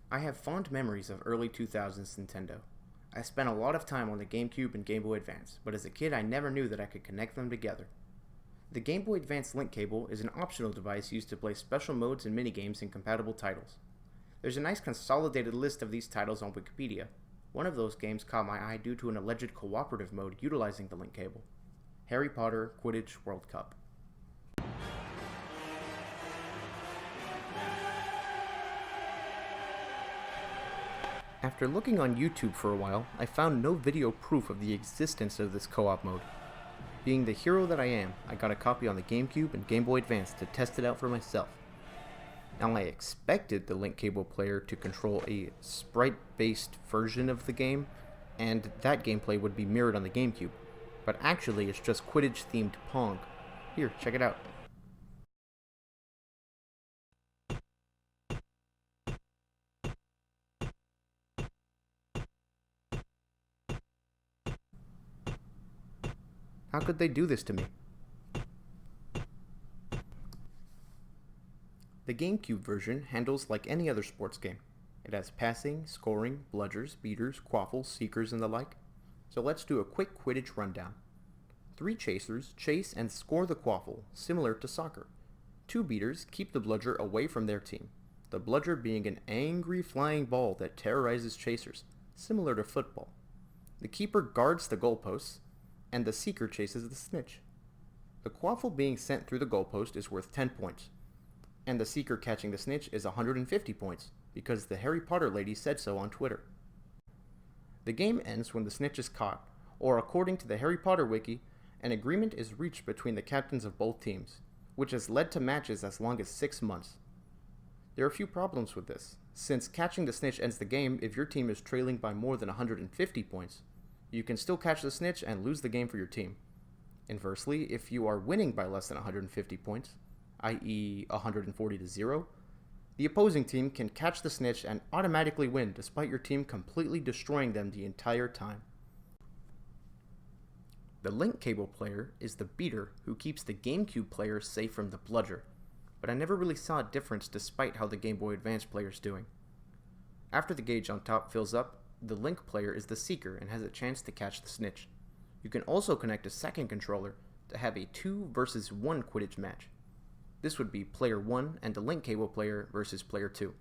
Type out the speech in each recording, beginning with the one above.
I have fond memories of early 2000s Nintendo. I spent a lot of time on the GameCube and Game Boy Advance, but as a kid I never knew that I could connect them together. The Game Boy Advance link cable is an optional device used to play special modes and minigames in compatible titles. There's a nice consolidated list of these titles on Wikipedia. One of those games caught my eye due to an alleged cooperative mode utilizing the link cable. Harry Potter Quidditch World Cup. After looking on YouTube for a while, I found no video proof of the existence of this co-op mode. Being the hero that I am, I got a copy on the GameCube and Game Boy Advance to test it out for myself. Now I expected the link cable player to control a sprite-based version of the game, and that gameplay would be mirrored on the GameCube, but actually it's just Quidditch-themed Pong. Here, check it out. How could they do this to me? The GameCube version handles like any other sports game. It has passing, scoring, bludgers, beaters, quaffles, seekers, and the like. So let's do a quick Quidditch rundown. 3 chasers chase and score the quaffle, similar to soccer. 2 beaters keep the bludger away from their team, the bludger being an angry flying ball that terrorizes chasers, similar to football. The keeper guards the goalposts, and the seeker chases the snitch. The quaffle being sent through the goalpost is worth 10 points, and the seeker catching the snitch is 150 points, because the Harry Potter lady said so on Twitter. The game ends when the snitch is caught, or according to the Harry Potter wiki, an agreement is reached between the captains of both teams, which has led to matches as long as 6 months. There are a few problems with this, since catching the snitch ends the game if your team is trailing by more than 150 points. You can still catch the snitch and lose the game for your team. Inversely, if you are winning by less than 150 points, i.e. 140 to 0, the opposing team can catch the snitch and automatically win despite your team completely destroying them the entire time. The link cable player is the beater who keeps the GameCube player safe from the bludger, but I never really saw a difference despite how the Game Boy Advance player is doing. After the gauge on top fills up, the link player is the seeker and has a chance to catch the snitch. You can also connect a second controller to have a 2 versus 1 Quidditch match. This would be player 1 and the link cable player versus player 2.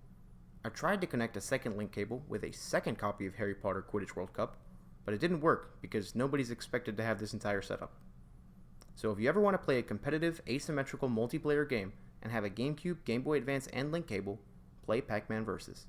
I tried to connect a second link cable with a second copy of Harry Potter Quidditch World Cup, but it didn't work because nobody's expected to have this entire setup. So if you ever want to play a competitive asymmetrical multiplayer game and have a GameCube, Game Boy Advance, and link cable, play Pac-Man Versus.